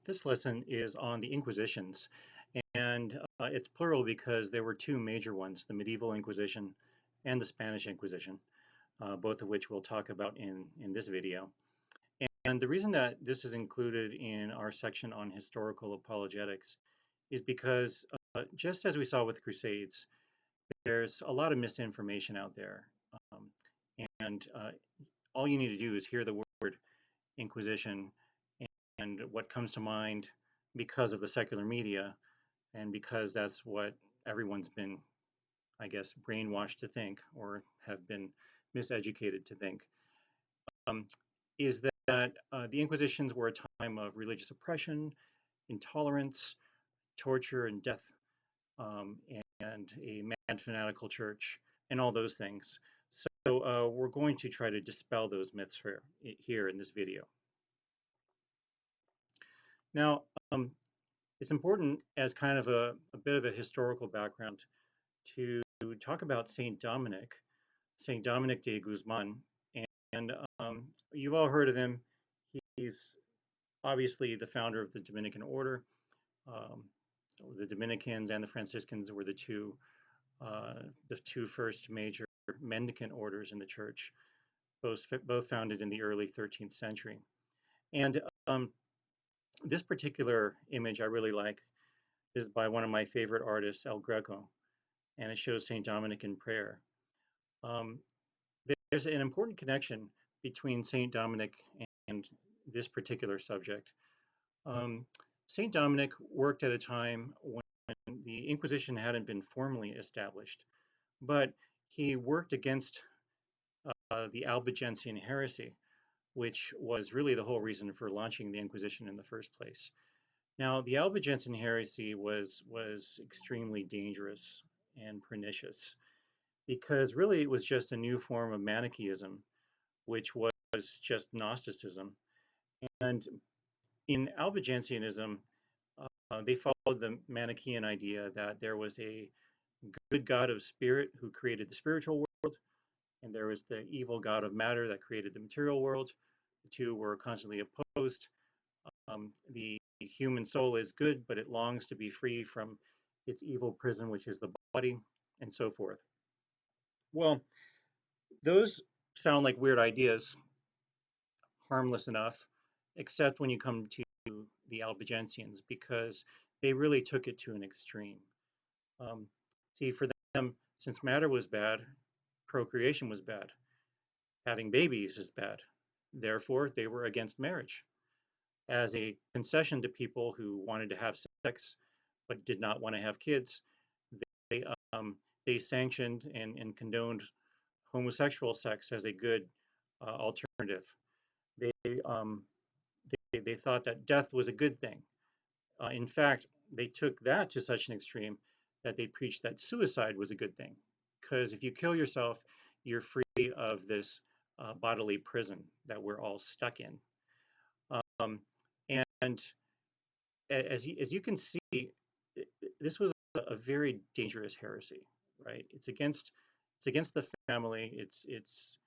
This lesson is on the Inquisitions, and it's plural because there were two major ones, the Medieval Inquisition and the Spanish Inquisition, both of which we'll talk about in this video. And the reason that this is included in our section on historical apologetics is because just as we saw with the Crusades, there's a lot of misinformation out there. And all you need to do is hear the word Inquisition and what comes to mind because of the secular media and because that's what everyone's been, I guess, brainwashed to think or have been miseducated to think, is that the Inquisitions were a time of religious oppression, intolerance, torture, and death, and a mad fanatical church, and all those things. So we're going to try to dispel those myths here in this video. Now, it's important as kind of a bit of a historical background to talk about Saint Dominic de Guzman. And you've all heard of him. He's obviously the founder of the Dominican order. The Dominicans and the Franciscans were the two first major mendicant orders in the church, both founded in the early 13th century. And this particular image I really like is by one of my favorite artists, El Greco, and it shows Saint Dominic in prayer. There's an important connection between Saint Dominic and this particular subject. Saint Dominic worked at a time when the Inquisition hadn't been formally established, but he worked against the Albigensian heresy, which was really the whole reason for launching the Inquisition in the first place. Now, the Albigensian heresy was extremely dangerous and pernicious because really it was just a new form of Manichaeism, which was just Gnosticism. And in Albigensianism, they followed the Manichaean idea that there was a good God of spirit who created the spiritual world, and there was the evil God of matter that created the material world. The two were constantly opposed. The human soul is good, but it longs to be free from its evil prison, which is the body, and so forth. Well, those sound like weird ideas, harmless enough, except when you come to the Albigensians, because they really took it to an extreme. See, for them, since matter was bad, procreation was bad. Having babies is bad. Therefore, they were against marriage. As a concession to people who wanted to have sex but did not want to have kids, they sanctioned and condoned homosexual sex as a good alternative. They thought that death was a good thing. In fact, they took that to such an extreme that they preached that suicide was a good thing, because if you kill yourself, you're free of this bodily prison that we're all stuck in. And as you can see, this was a very dangerous heresy, right? It's against the family. It's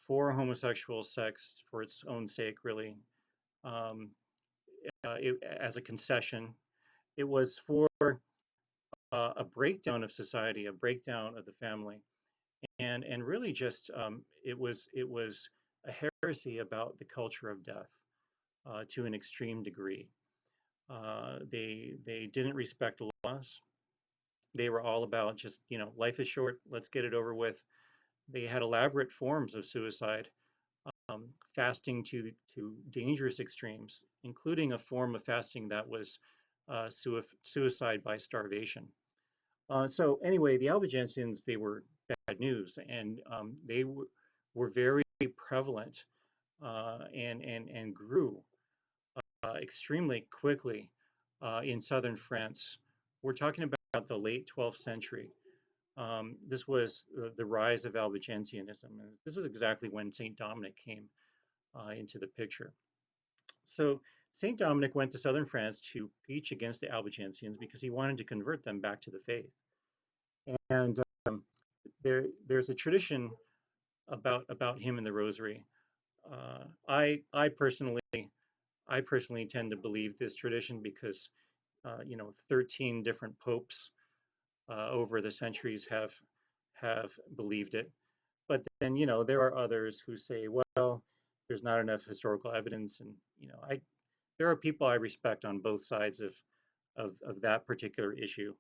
for homosexual sex for its own sake, really. As a concession, it was for a breakdown of society, a breakdown of the family, and really just it was a heresy about the culture of death to an extreme degree. They didn't respect laws. They were all about just, life is short, let's get it over with. They had elaborate forms of suicide, fasting to dangerous extremes, including a form of fasting that was suicide by starvation. So anyway, the Albigensians, they were bad news, and they were very prevalent and grew extremely quickly in southern France. We're talking about the late 12th century. This was the rise of Albigensianism. And this is exactly when St. Dominic came into the picture. So St. Dominic went to southern France to preach against the Albigensians because he wanted to convert them back to the faith. And there's a tradition about him in the Rosary. I personally, I personally tend to believe this tradition because 13 different popes over the centuries have believed it. But then, there are others who say, well, there's not enough historical evidence, and there are people I respect on both sides of that particular issue.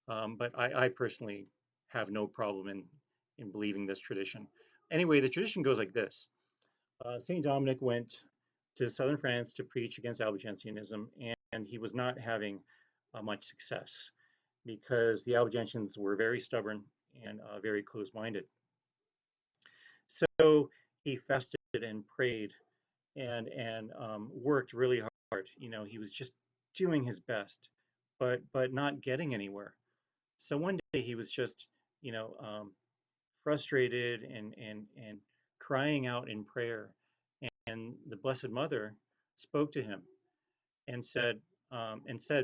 But I personally have no problem in believing this tradition. Anyway, the tradition goes like this. Saint Dominic went to southern France to preach against Albigensianism, and he was not having much success because the Albigensians were very stubborn and very close-minded. So he fasted and prayed and worked really hard. He was just doing his best, but not getting anywhere. So one day he was just, frustrated and crying out in prayer, and the Blessed Mother spoke to him and said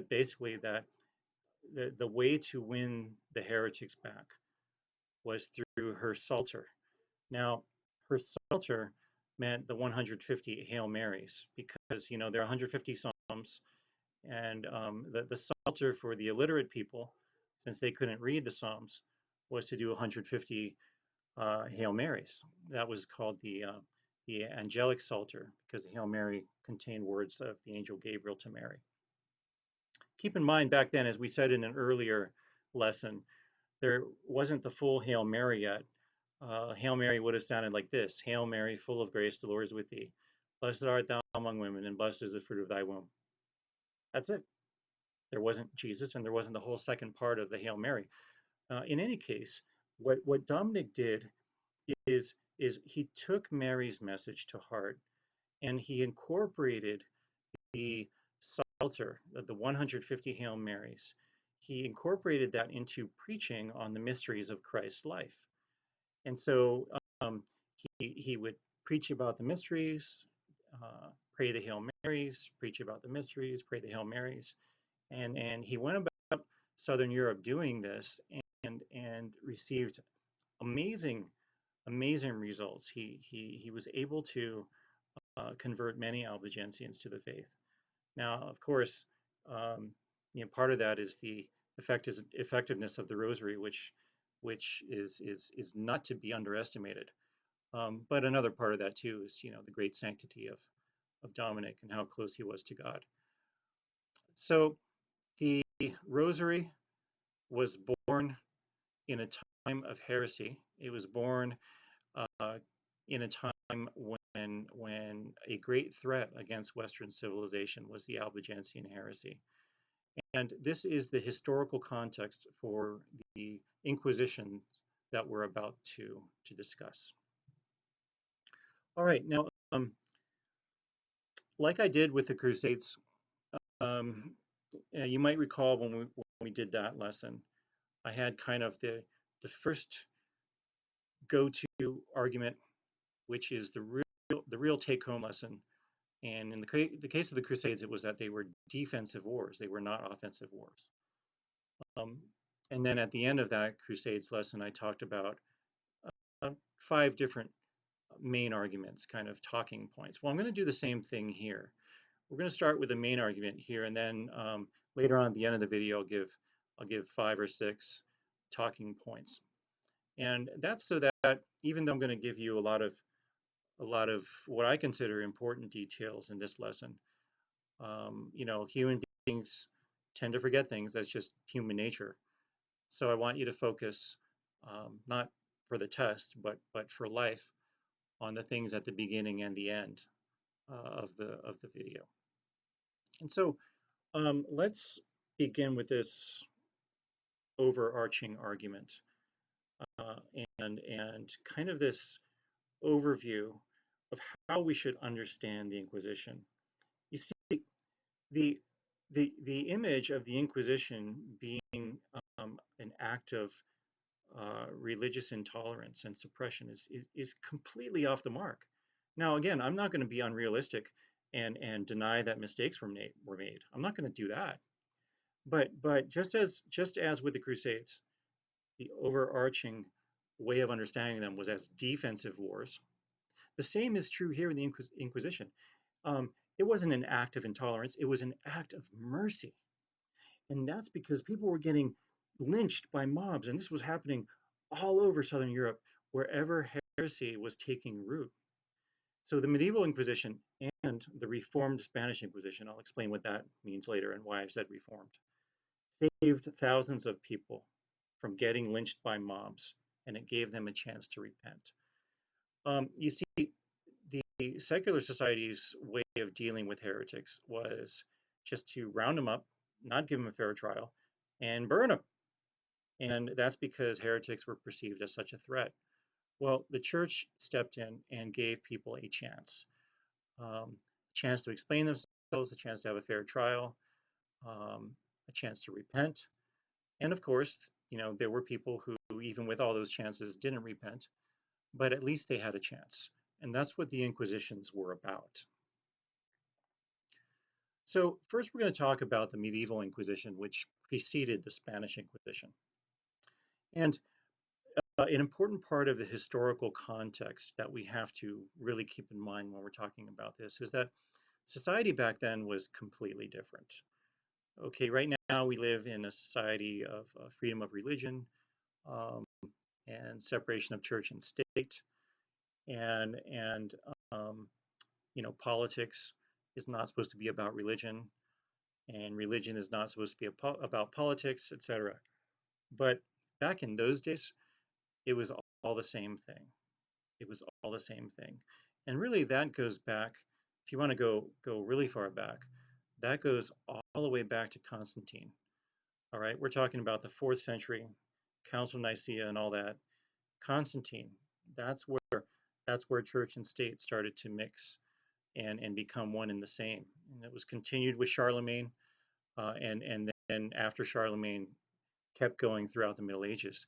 basically that the way to win the heretics back was through her Psalter. Now, her Psalter meant the 150 Hail Marys because there are 150 Psalms, and the Psalter for the illiterate people, since they couldn't read the Psalms, was to do 150 Hail Marys. That was called the angelic Psalter because the Hail Mary contained words of the angel Gabriel to Mary. Keep in mind back then, as we said in an earlier lesson, there wasn't the full Hail Mary yet. Hail Mary would have sounded like this: Hail Mary, full of grace, the Lord is with thee. Blessed art thou among women, and blessed is the fruit of thy womb. That's it. There wasn't Jesus, and there wasn't the whole second part of the Hail Mary. In any case, what Dominic did is he took Mary's message to heart, and he incorporated the Psalter, the 150 Hail Marys. He incorporated that into preaching on the mysteries of Christ's life. And so he would preach about the mysteries, pray the Hail Marys, preach about the mysteries, pray the Hail Marys. And he went about Southern Europe doing this and received amazing results. He was able to convert many Albigensians to the faith. Now, of course, part of that is the effectiveness of the Rosary, which is not to be underestimated. But another part of that too is the great sanctity of Dominic and how close he was to God. So the Rosary was born in a time of heresy. It was born in a time when a great threat against Western civilization was the Albigensian heresy. And this is the historical context for the Inquisitions that we're about to discuss. All right, now, like I did with the Crusades, you might recall when we did that lesson, I had kind of the first go-to argument, which is the real take-home lesson. And in the case of the Crusades, it was that they were defensive wars. They were not offensive wars. And then at the end of that Crusades lesson, I talked about 5 different main arguments, kind of talking points. Well, I'm going to do the same thing here. We're going to start with the main argument here, and then later on at the end of the video, I'll give 5 or 6 talking points. And that's so that even though I'm going to give you a lot of what I consider important details in this lesson, human beings tend to forget things. That's just human nature. So I want you to focus, not for the test, but for life, on the things at the beginning and the end of the video. And so let's begin with this overarching argument and kind of this overview of how we should understand the Inquisition. You see, the image of the Inquisition being an act of religious intolerance and suppression is completely off the mark. Now, again, I'm not going to be unrealistic and deny that mistakes were made. I'm not going to do that. But just as with the Crusades, the overarching way of understanding them was as defensive wars. The same is true here in the Inquisition. it wasn't an act of intolerance, it was an act of mercy. And that's because people were getting lynched by mobs, and this was happening all over Southern Europe, wherever heresy was taking root. So the medieval Inquisition and the reformed Spanish Inquisition, I'll explain what that means later and why I said reformed, saved thousands of people from getting lynched by mobs, and it gave them a chance to repent. You see, the secular society's way of dealing with heretics was just to round them up, not give them a fair trial, and burn them. And that's because heretics were perceived as such a threat. Well, the church stepped in and gave people a chance to explain themselves, a chance to have a fair trial, a chance to repent. And of course, there were people who, even with all those chances, didn't repent, but at least they had a chance. And that's what the Inquisitions were about. So first, we're going to talk about the medieval Inquisition, which preceded the Spanish Inquisition. And an important part of the historical context that we have to really keep in mind when we're talking about this is that society back then was completely different. Okay, right now we live in a society of freedom of religion um, and separation of church and state, and politics is not supposed to be about religion, and religion is not supposed to be about politics, etc. But back in those days, it was all the same thing. It was all the same thing. And really that goes back, if you want to go really far back, that goes all the way back to Constantine. All right, we're talking about the 4th century, Council of Nicaea and all that. Constantine, that's where church and state started to mix and become one and the same. And it was continued with Charlemagne, and then after Charlemagne kept going throughout the Middle Ages.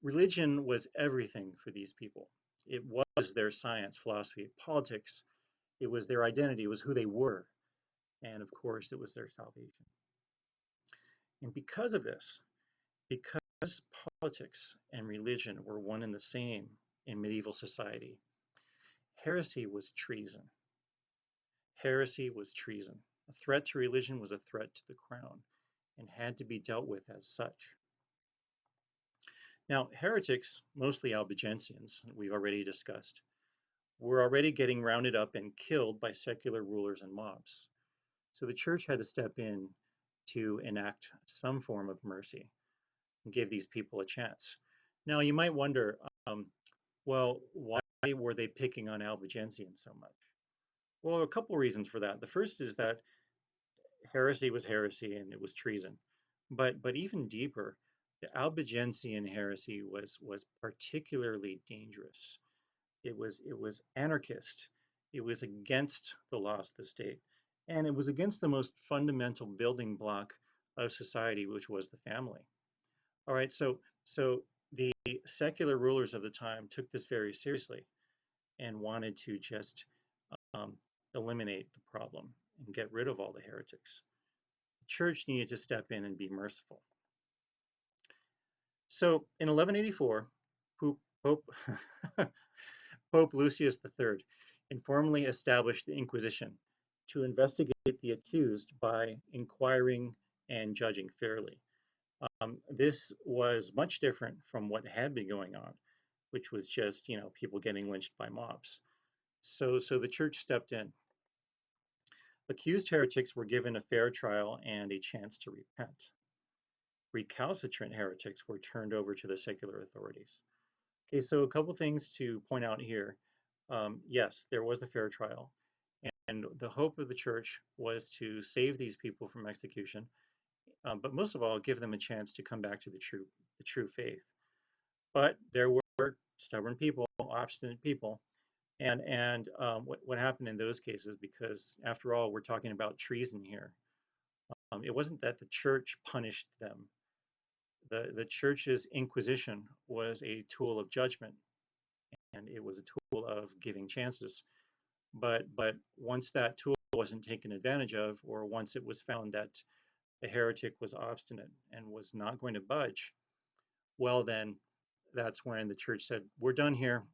Religion was everything for these people. It was their science, philosophy, politics. It was their identity. It was who they were. And of course, it was their salvation. And because of this, because politics and religion were one and the same in medieval society, heresy was treason. Heresy was treason. A threat to religion was a threat to the crown and had to be dealt with as such. Now, heretics, mostly Albigensians, we've already discussed, were already getting rounded up and killed by secular rulers and mobs. So the church had to step in to enact some form of mercy and give these people a chance. Now, you might wonder, well, why were they picking on Albigensians so much? Well, a couple reasons for that. The first is that heresy was heresy and it was treason. But even deeper, the Albigensian heresy was particularly dangerous. It was anarchist. It was against the laws of the state, and it was against the most fundamental building block of society, which was the family. All right, so the secular rulers of the time took this very seriously and wanted to just um, eliminate the problem and get rid of all the heretics. The church needed to step in and be merciful. So in 1184, Pope Pope Lucius III informally established the Inquisition to investigate the accused by inquiring and judging fairly. This was much different from what had been going on, which was just, people getting lynched by mobs. So the church stepped in. Accused heretics were given a fair trial and a chance to repent. Recalcitrant heretics were turned over to the secular authorities. Okay, so a couple things to point out here. Yes, there was a fair trial, and the hope of the church was to save these people from execution, but most of all, give them a chance to come back to the true faith. But there were stubborn people, obstinate people, and what happened in those cases? Because after all, we're talking about treason here. It wasn't that the church punished them. The church's inquisition was a tool of judgment, and it was a tool of giving chances. But once that tool wasn't taken advantage of, or once it was found that the heretic was obstinate and was not going to budge, well then, that's when the church said, "We're done here.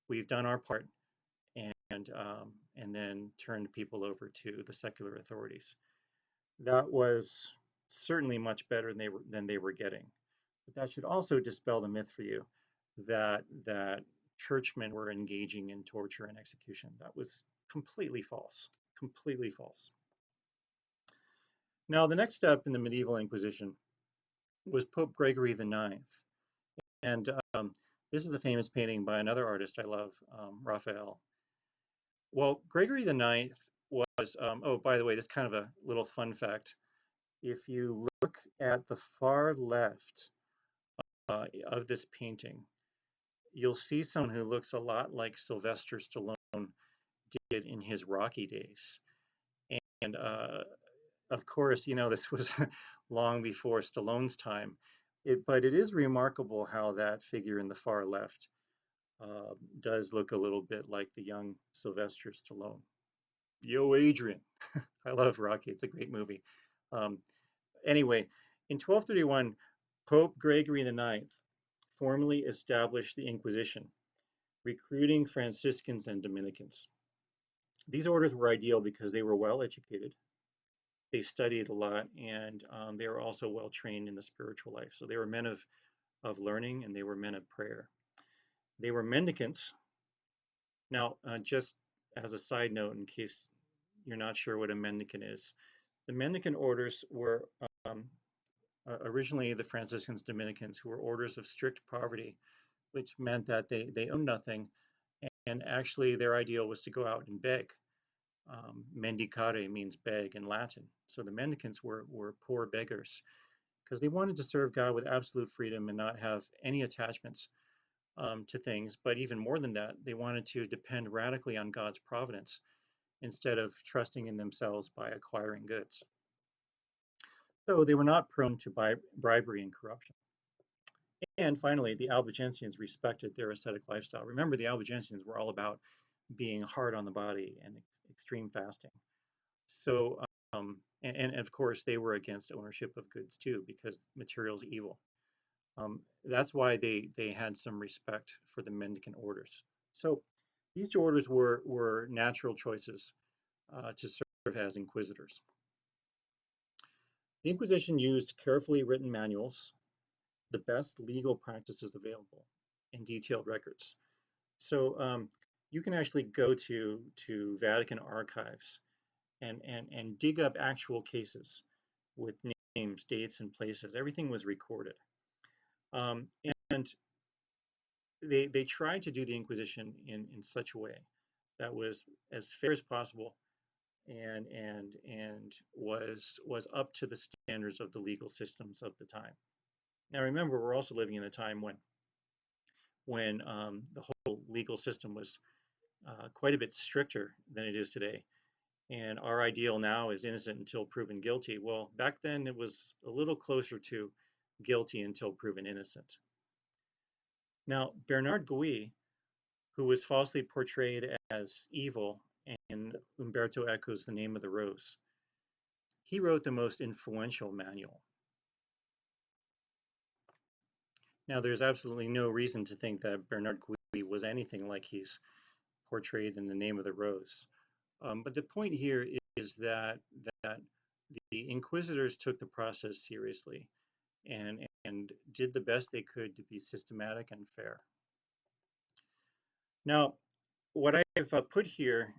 We've done our part, and and then turned people over to the secular authorities. That was certainly much better than they were getting. But that should also dispel the myth for you that churchmen were engaging in torture and execution. That was completely false, completely false. Now, the next step in the medieval Inquisition was Pope Gregory IX. And this is the famous painting by another artist I love, Raphael. Well, Gregory IX was, oh, by the way, this kind of a little fun fact. If you look at the far left of this painting, you'll see someone who looks a lot like Sylvester Stallone did in his Rocky days. And of course, you know, this was long before Stallone's time. But it is remarkable how that figure in the far left does look a little bit like the young Sylvester Stallone. Yo, Adrian. I love Rocky. It's a great movie. Um, anyway, in 1231, Pope Gregory IX formally established the Inquisition, recruiting Franciscans and Dominicans. These orders were ideal because they were well educated, they studied a lot, and they were also well trained in the spiritual life. So they were men of learning, and they were men of prayer. They were mendicants. Now, just as a side note, in case you're not sure what a mendicant is, the mendicant orders were originally the Franciscans, Dominicans, who were orders of strict poverty, which meant that they owned nothing, and actually their ideal was to go out and beg. Mendicare means beg in Latin. So the mendicants were poor beggars because they wanted to serve God with absolute freedom and not have any attachments to things. But even more than that, they wanted to depend radically on God's providence instead of trusting in themselves by acquiring goods. So they were not prone to bribery and corruption. And finally, the Albigensians respected their ascetic lifestyle. Remember, the Albigensians were all about being hard on the body and extreme fasting. So, and of course, they were against ownership of goods too, because material is evil. That's why they had some respect for the mendicant orders. So these two orders were natural choices to serve as inquisitors. The Inquisition used carefully written manuals, the best legal practices available, and detailed records. So you can actually go to Vatican archives and dig up actual cases with names, dates, and places. Everything was recorded. And they tried to do the Inquisition in such a way that was as fair as possible and was up to the standards of the legal systems of the time. Now remember, we're also living in a time when the whole legal system was quite a bit stricter than it is today. And our ideal now is innocent until proven guilty. Well, back then it was a little closer to guilty until proven innocent. Now, Bernard Gui, who was falsely portrayed as evil, and Umberto echoes the name of the rose, he wrote the most influential manual. Now, there's absolutely no reason to think that Bernard Gui was anything like he's portrayed in the name of the rose. But the point here is that the inquisitors took the process seriously and did the best they could to be systematic and fair. Now, what I've put here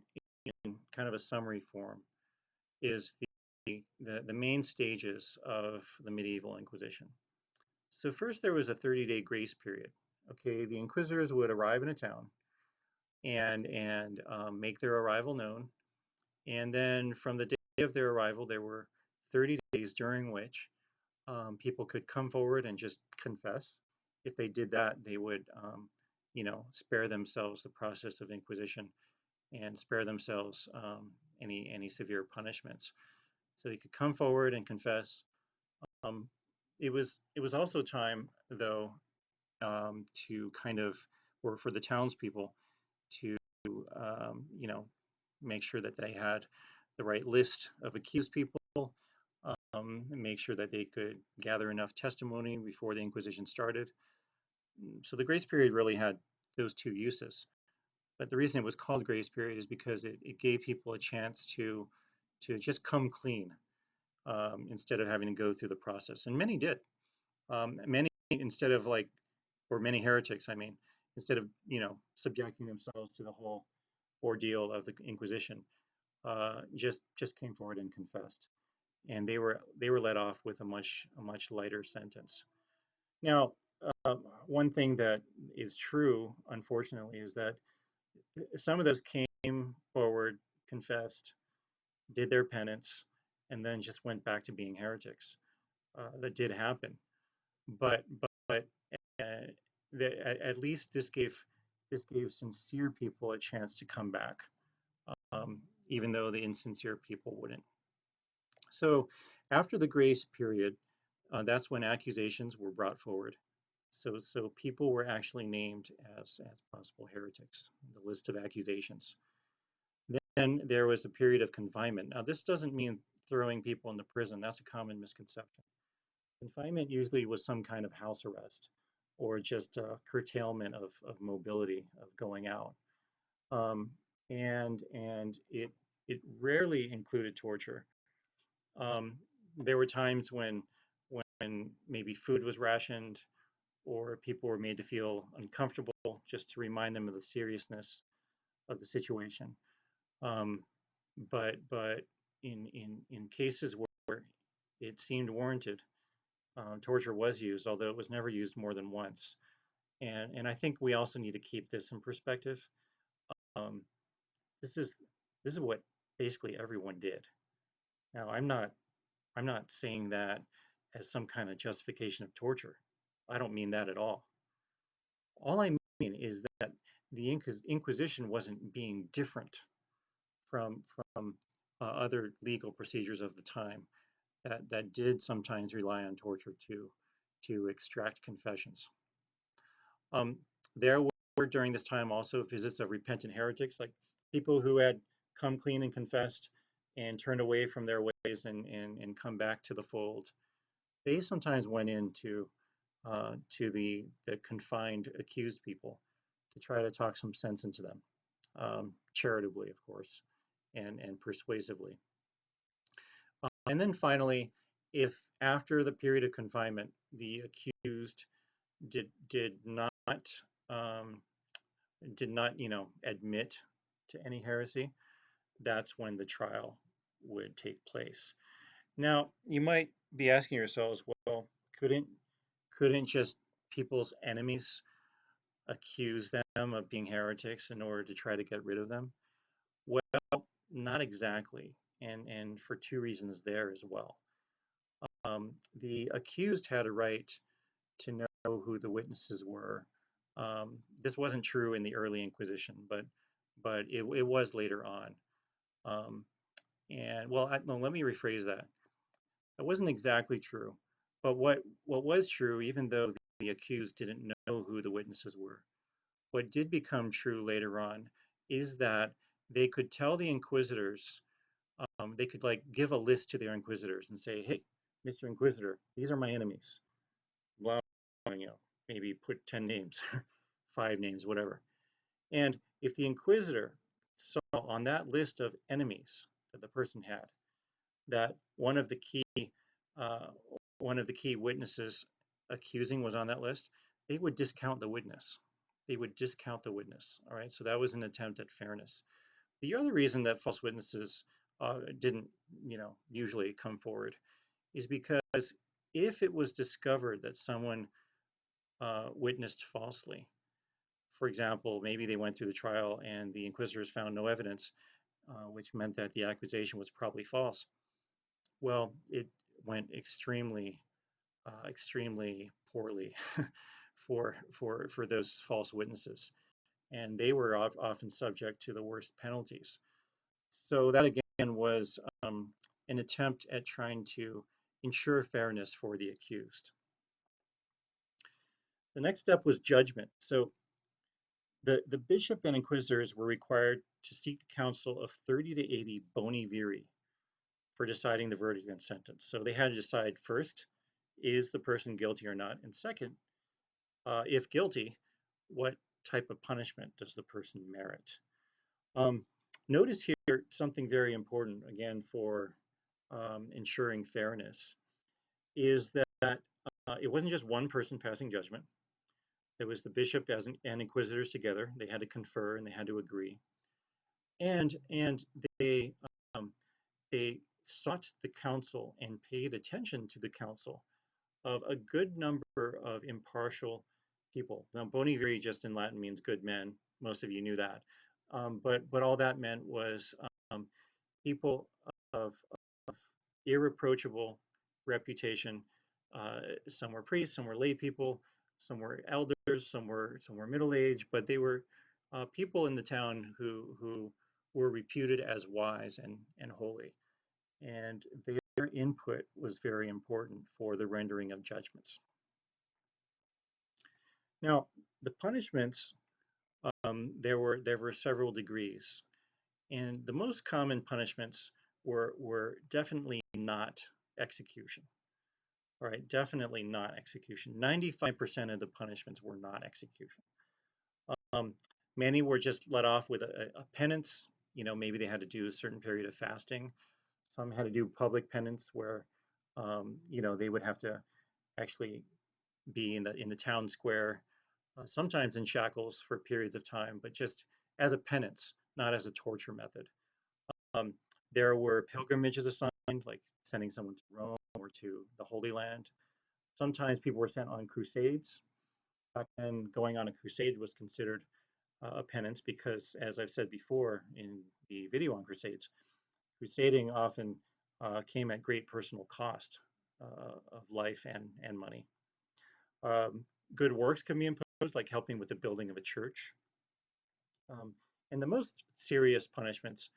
in kind of a summary form is the main stages of the medieval Inquisition. So first there was a 30-day grace period. Okay, the inquisitors would arrive in a town and make their arrival known. And then from the day of their arrival, there were 30 days during which people could come forward and just confess. If they did that, they would, spare themselves the process of inquisition and spare themselves any severe punishments. So they could come forward and confess. It was also time, though, to kind of, or for the townspeople to, make sure that they had the right list of accused people, and make sure that they could gather enough testimony before the Inquisition started. So the grace period really had those two uses. But the reason it was called grace period is because it gave people a chance to just come clean, instead of having to go through the process. And many did. Many, instead of like, or many heretics, I mean, instead of, subjecting themselves to the whole ordeal of the Inquisition, just came forward and confessed, and they were let off with a much lighter sentence. Now, one thing that is true, unfortunately, is that some of those came forward, confessed, did their penance, and then just went back to being heretics. That did happen, but uh, at least this gave sincere people a chance to come back, even though the insincere people wouldn't. So after the grace period, that's when accusations were brought forward. So people were actually named as possible heretics, the list of accusations. Then there was a period of confinement. Now, this doesn't mean throwing people into prison. That's a common misconception. Confinement usually was some kind of house arrest or just a curtailment of mobility, of going out. Um, and it rarely included torture. Um, there were times when maybe food was rationed or people were made to feel uncomfortable just to remind them of the seriousness of the situation. Um, but in cases where it seemed warranted, torture was used, although it was never used more than once. And I think we also need to keep this in perspective. Um, this is this is what basically everyone did. Now, I'm not saying that as some kind of justification of torture. I don't mean that at all. All I mean is that the Inquisition wasn't being different from other legal procedures of the time that did sometimes rely on torture to extract confessions. Um, there were during this time also visits of repentant heretics, like people who had come clean and confessed and turned away from their ways and come back to the fold. They sometimes went into to the confined accused people to try to talk some sense into them, charitably, of course, and persuasively. And then finally, if after the period of confinement the accused did not um, admit to any heresy, that's when the trial would take place. Now, you might be asking yourselves, well, couldn't couldn't just people's enemies accuse them of being heretics in order to try to get rid of them? Well, not exactly, and for two reasons there as well. The accused had a right to know who the witnesses were. This wasn't true in the early Inquisition, but it was later on. Um, and well, no, let me rephrase that. That wasn't exactly true, but what was true, even though the accused didn't know who the witnesses were, what did become true later on is that they could tell the inquisitors, they could like give a list to their inquisitors and say, "Hey, Mr. Inquisitor, these are my enemies." Blah, maybe put 10 names, 5 names, whatever. And if the inquisitor saw on that list of enemies that the person had that uh, one of the key witnesses accusing was on that list, they would discount the witness. They would discount the witness. All right. So that was an attempt at fairness. The other reason that false witnesses didn't, usually come forward is because if it was discovered that someone witnessed falsely, for example, maybe they went through the trial and the inquisitors found no evidence, which meant that the accusation was probably false. Well, it went extremely poorly for those false witnesses, and they were often subject to the worst penalties. So that again was an attempt at trying to ensure fairness for the accused. The next step was judgment. So the bishop and inquisitors were required to seek the counsel of 30 to 80 boni viri for deciding the verdict and sentence. So they had to decide first, is the person guilty or not? And second, if guilty, what type of punishment does the person merit? Um, Notice here something very important, again, for ensuring fairness, is that it wasn't just one person passing judgment. There was the bishop and inquisitors together. They had to confer and they had to agree. And they um, they sought the counsel and paid attention to the counsel of a good number of impartial people. Now, boni viri just in Latin means good men. Most of you knew that. But all that meant was um, people of irreproachable reputation. Some were priests, some were lay people, some were elders, some were middle aged, but they were people in the town who were reputed as wise and holy, and their input was very important for the rendering of judgments. Now, the punishments, there were several degrees, and the most common punishments were definitely not execution. All right, definitely not execution. 95% of the punishments were not execution. Many were just let off with a penance. You know, maybe they had to do a certain period of fasting. Some had to do public penance where, you know, they would have to actually be in the town square, sometimes in shackles for periods of time, but just as a penance, not as a torture method. Um, there were pilgrimages assigned, like sending someone to Rome or to the Holy Land. Sometimes people were sent on crusades. Back then, going on a crusade was considered a penance because, as I've said before in the video on crusades, crusading often came at great personal cost of life and money. Good works can be imposed, like helping with the building of a church. And the most serious punishments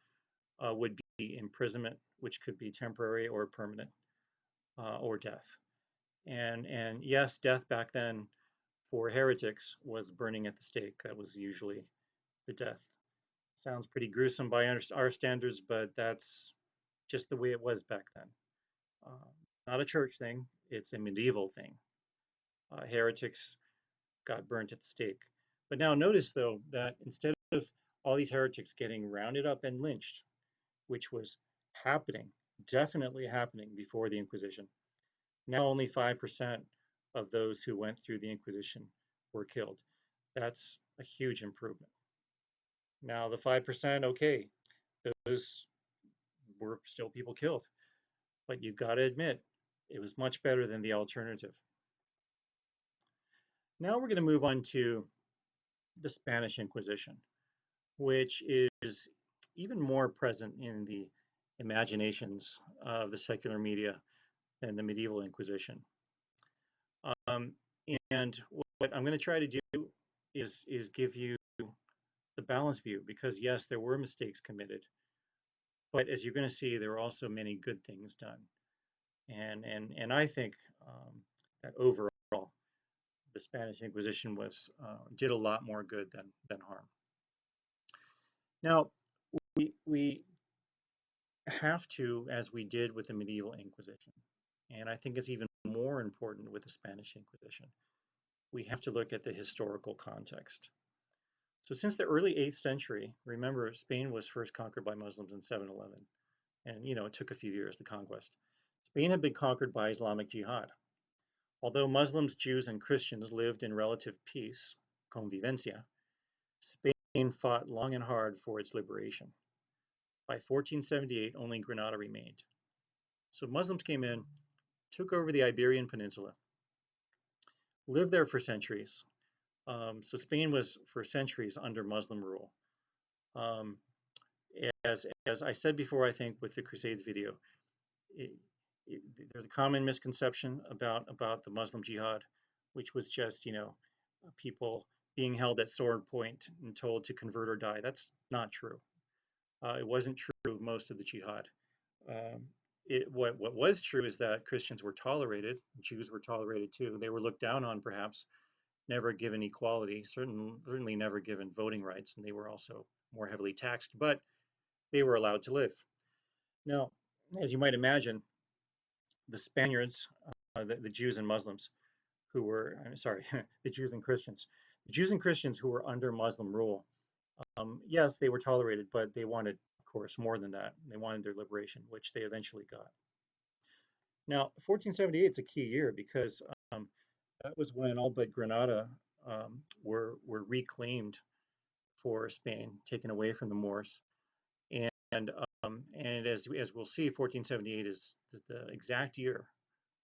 would be imprisonment, which could be temporary or permanent, or death. And yes, death back then for heretics was burning at the stake. That was usually the death. Sounds pretty gruesome by our standards, but that's just the way it was back then. Not a church thing, it's a medieval thing. Heretics got burnt at the stake. But now notice, though, that instead of all these heretics getting rounded up and lynched, which was happening, definitely happening before the Inquisition, now only 5% of those who went through the Inquisition were killed. That's a huge improvement. Now the 5%, okay, those were still people killed, but you've got to admit it was much better than the alternative. Now we're going to move on to the Spanish Inquisition, which is even more present in the imaginations of the secular media than the medieval Inquisition. And what I'm going to try to do is give you the balanced view, because yes, there were mistakes committed, but as you're going to see, there were also many good things done. And I think that overall, the Spanish Inquisition did a lot more good than harm. Now, we have to, as we did with the medieval Inquisition, and I think it's even more important with the Spanish Inquisition, we have to look at the historical context. So since the early 8th century, remember, Spain was first conquered by Muslims in 711, and you know, it took a few years, the conquest. Spain had been conquered by Islamic jihad. Although Muslims, Jews, and Christians lived in relative peace, convivencia, Spain fought long and hard for its liberation. By 1478, only Granada remained. So Muslims came in, took over the Iberian Peninsula, lived there for centuries. So Spain was for centuries under Muslim rule. As I said before, I think with the Crusades video, there's a common misconception about the Muslim jihad, which was just, you know, people being held at sword point and told to convert or die. That's not true. It wasn't true of most of the jihad. What was true is that Christians were tolerated, Jews were tolerated too. They were looked down on, perhaps, never given equality, certainly never given voting rights, and they were also more heavily taxed, but they were allowed to live. Now, as you might imagine, the Spaniards, the Jews and Muslims, who were, I'm sorry, the Jews and Christians. Jews and Christians who were under Muslim rule, yes, they were tolerated, but they wanted, of course, more than that. They wanted their liberation, which they eventually got. Now, 1478 is a key year because that was when all but Granada were reclaimed for Spain, taken away from the Moors. And as we'll see, 1478 is the exact year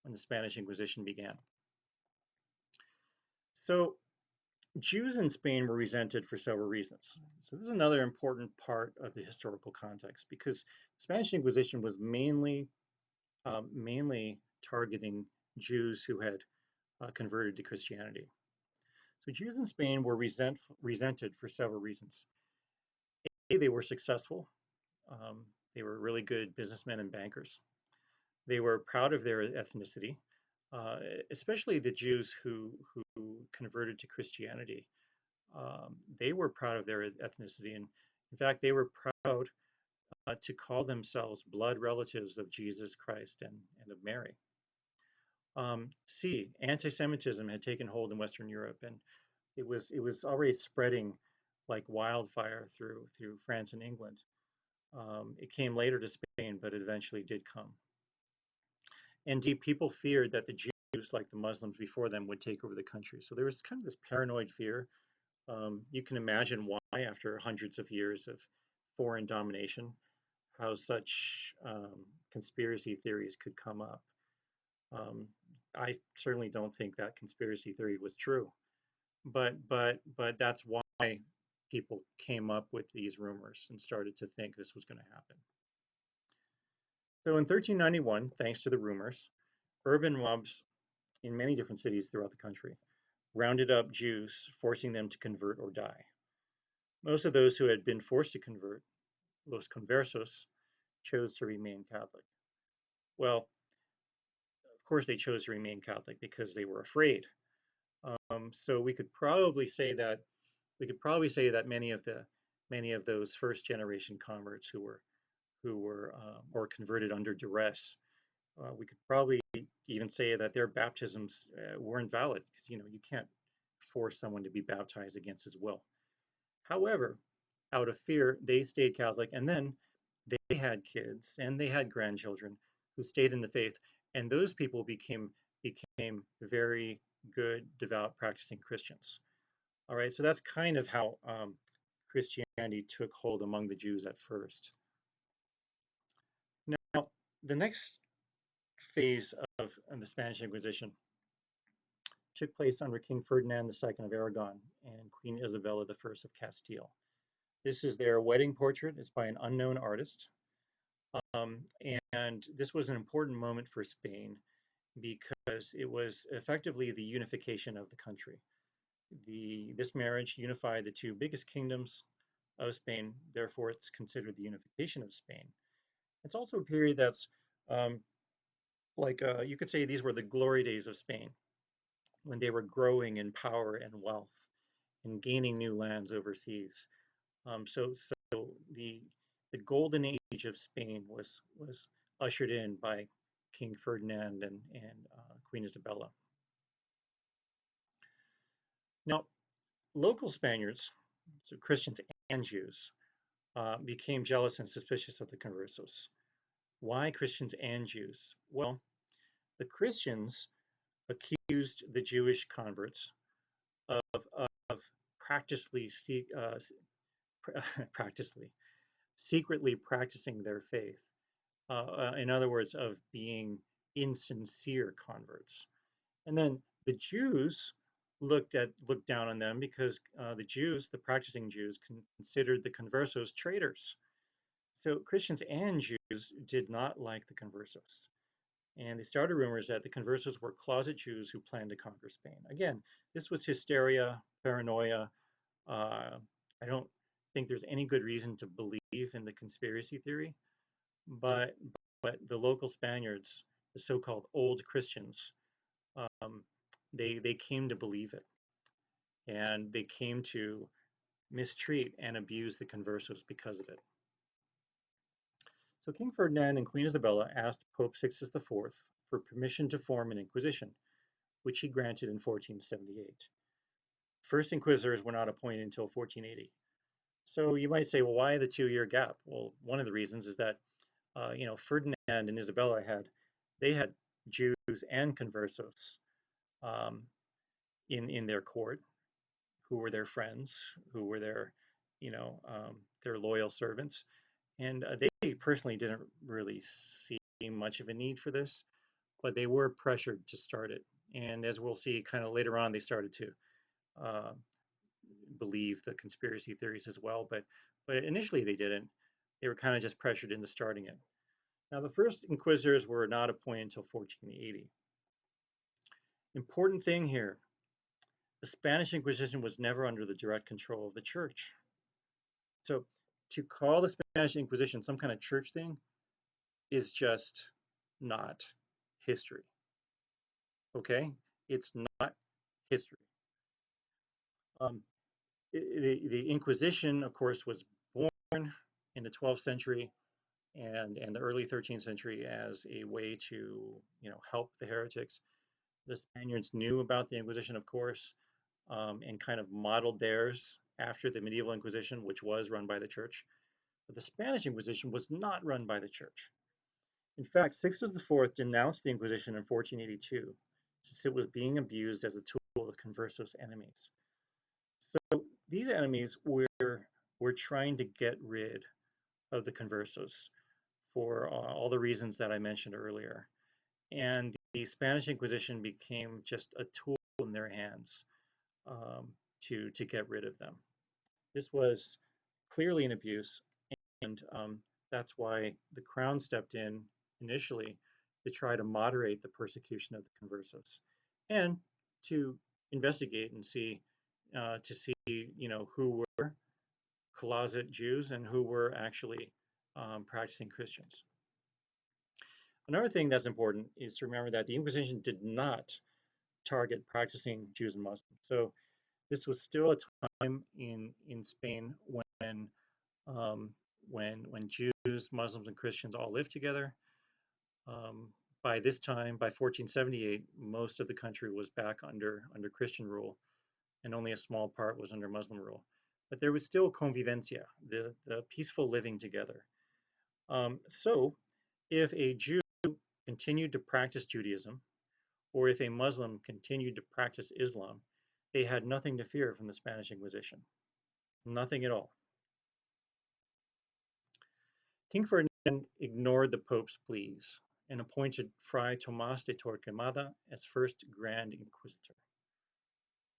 when the Spanish Inquisition began. So Jews in Spain were resented for several reasons. So this is another important part of the historical context, because the Spanish Inquisition was mainly targeting Jews who had converted to Christianity. So Jews in Spain were resented for several reasons. A, they were successful. They were really good businessmen and bankers. They were proud of their ethnicity, especially the Jews who converted to Christianity. They were proud of their ethnicity, and in fact, they were proud to call themselves blood relatives of Jesus Christ and of Mary. C, anti-Semitism had taken hold in Western Europe, and it was already spreading like wildfire through France and England. It came later to Spain, but it eventually did come. And D, people feared that the Jews, like the Muslims before them, would take over the country. So there was kind of this paranoid fear. You can imagine why, after hundreds of years of foreign domination, how such conspiracy theories could come up. I certainly don't think that conspiracy theory was true, but that's why people came up with these rumors and started to think this was going to happen. So in 1391, thanks to the rumors, urban mobs in many different cities throughout the country rounded up Jews, forcing them to convert or die. Most of those who had been forced to convert, los conversos, chose to remain Catholic. Well, of course they chose to remain Catholic because they were afraid. So we could probably say that many of those first generation converts who were or converted under duress, we could probably even say that their baptisms weren't valid, because you can't force someone to be baptized against his will. However, out of fear, they stayed Catholic, and then they had kids and they had grandchildren who stayed in the faith, and those people became very good, devout, practicing Christians. All right, so that's kind of how Christianity took hold among the Jews at first. Now, the next phase of the Spanish Inquisition took place under King Ferdinand II of Aragon and Queen Isabella I of Castile. This is their wedding portrait. It's by an unknown artist. And this was an important moment for Spain because it was effectively the unification of the country. This marriage unified the two biggest kingdoms of Spain. Therefore, it's considered the unification of Spain. It's also a period that's you could say these were the glory days of Spain, when they were growing in power and wealth and gaining new lands overseas. So the golden age of Spain was ushered in by King Ferdinand and Queen Isabella. Now, local Spaniards, so Christians and Jews, became jealous and suspicious of the conversos. Why Christians and Jews? Well, the Christians accused the Jewish converts of secretly practicing their faith. In other words, of being insincere converts. And then the Jews looked down on them because the practicing Jews, considered the conversos traitors. So Christians and Jews did not like the conversos. And they started rumors that the conversos were closet Jews who planned to conquer Spain. Again, this was hysteria, paranoia. I don't think there's any good reason to believe in the conspiracy theory, but the local Spaniards, the so-called old Christians, they came to believe it, and they came to mistreat and abuse the conversos because of it. So King Ferdinand and Queen Isabella asked Pope Sixtus IV for permission to form an inquisition, which he granted in 1478. First inquisitors were not appointed until 1480. So you might say, well, why the 2-year gap? Well, one of the reasons is that Ferdinand and Isabella had Jews and conversos um, in their court, who were their friends, who were their loyal servants, and they personally didn't really see much of a need for this, but they were pressured to start it. And as we'll see, kind of later on, they started to uh, believe the conspiracy theories as well, but initially they didn't. They were kind of just pressured into starting it. Now, the first inquisitors were not appointed until 1480. Important thing here, the Spanish Inquisition was never under the direct control of the church. So to call the Spanish Inquisition some kind of church thing is just not history. Okay? It's not history. Um, the Inquisition, of course, was born in the 12th century and the early 13th century as a way to, help the heretics. The Spaniards knew about the Inquisition, of course, and kind of modeled theirs after the Medieval Inquisition, which was run by the church. But the Spanish Inquisition was not run by the church. In fact, Sixtus IV denounced the Inquisition in 1482, since it was being abused as a tool of the conversos enemies. So these enemies were trying to get rid of the conversos for all the reasons that I mentioned earlier. And the Spanish Inquisition became just a tool in their hands to get rid of them. This was clearly an abuse, and that's why the crown stepped in initially to try to moderate the persecution of the conversos and to investigate and see who were closet Jews and who were actually practicing Christians. Another thing that's important is to remember that the Inquisition did not target practicing Jews and Muslims. So this was still a time in Spain um, when Jews, Muslims, and Christians all lived together. By this time, by 1478, most of the country was back under Christian rule, and only a small part was under Muslim rule. But there was still convivencia, the peaceful living together. So if a Jew continued to practice Judaism, or if a Muslim continued to practice Islam, they had nothing to fear from the Spanish Inquisition. Nothing at all. King Ferdinand ignored the Pope's pleas and appointed Fray Tomás de Torquemada as First Grand Inquisitor.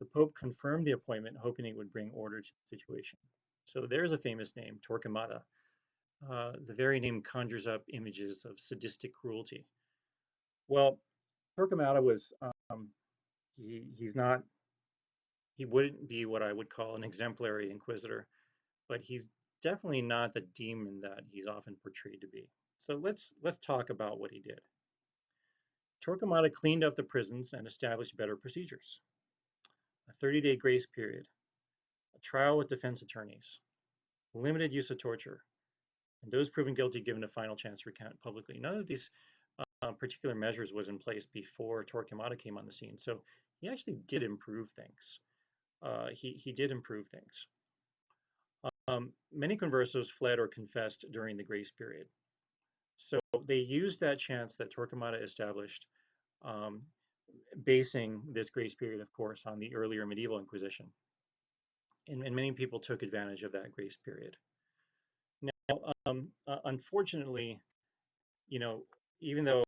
The Pope confirmed the appointment, hoping it would bring order to the situation. So there's a famous name, Torquemada. The very name conjures up images of sadistic cruelty. Well, Torquemada was, he wouldn't be what I would call an exemplary inquisitor, but he's definitely not the demon that he's often portrayed to be. So let's talk about what he did. Torquemada cleaned up the prisons and established better procedures. A 30-day grace period, a trial with defense attorneys, limited use of torture, and those proven guilty given a final chance to recant publicly. None of these particular measures was in place before Torquemada came on the scene. So he actually did improve things. He did improve things. Many conversos fled or confessed during the grace period. So they used that chance that Torquemada established, basing this grace period, of course, on the earlier medieval Inquisition. And many people took advantage of that grace period. Now, unfortunately, even though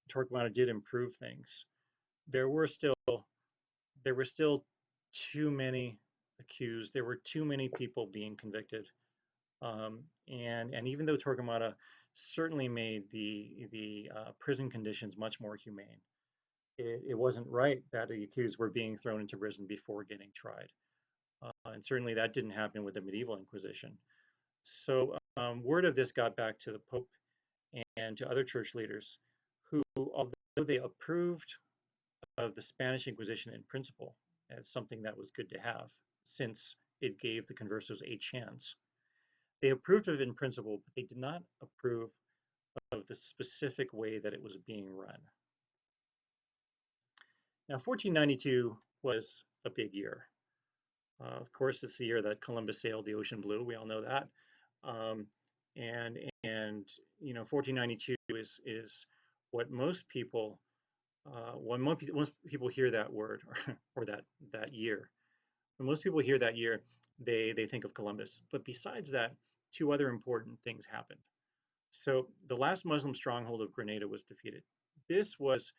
Torquemada did improve things, there were still too many accused. There were too many people being convicted, and even though Torquemada certainly made the prison conditions much more humane, it wasn't right that the accused were being thrown into prison before getting tried, and certainly that didn't happen with the medieval Inquisition. So word of this got back to the Pope and to other church leaders, who, although they approved of the Spanish Inquisition in principle as something that was good to have, since it gave the conversos a chance, they approved of it in principle, but they did not approve of the specific way that it was being run. Now, 1492 was a big year. Of course, it's the year that Columbus sailed the ocean blue. We all know that. Um, and 1492 is what most people when most people hear that word or that year. When most people hear that year, they think of Columbus. But besides that, two other important things happened. So the last Muslim stronghold of Granada was defeated. This was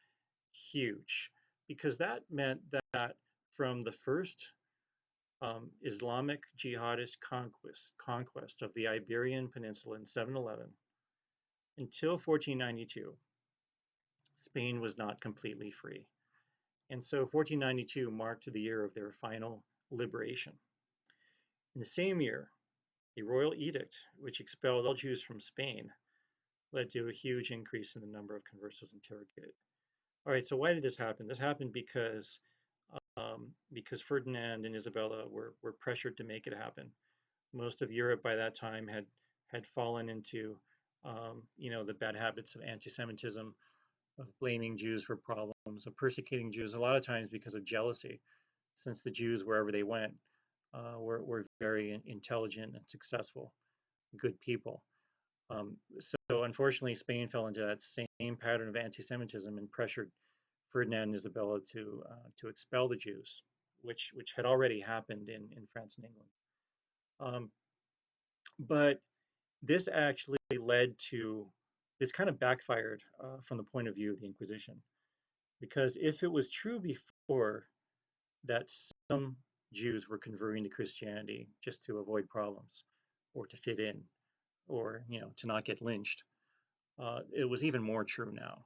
huge because that meant that from the first Islamic jihadist conquest of the Iberian Peninsula in 711 until 1492, Spain was not completely free. And so 1492 marked the year of their final liberation. In the same year, a royal edict which expelled all Jews from Spain led to a huge increase in the number of conversos interrogated. All right, so why did this happen? This happened because Ferdinand and Isabella were pressured to make it happen. Most of Europe by that time had fallen into the bad habits of anti-Semitism, of blaming Jews for problems, of persecuting Jews, a lot of times because of jealousy, since the Jews, wherever they went, were very intelligent and successful, good people. So unfortunately, Spain fell into that same pattern of anti-Semitism and pressured Ferdinand and Isabella to expel the Jews, which had already happened in France and England. But this actually led to, this kind of backfired from the point of view of the Inquisition. Because if it was true before that some Jews were converting to Christianity just to avoid problems or to fit in or, to not get lynched, it was even more true now.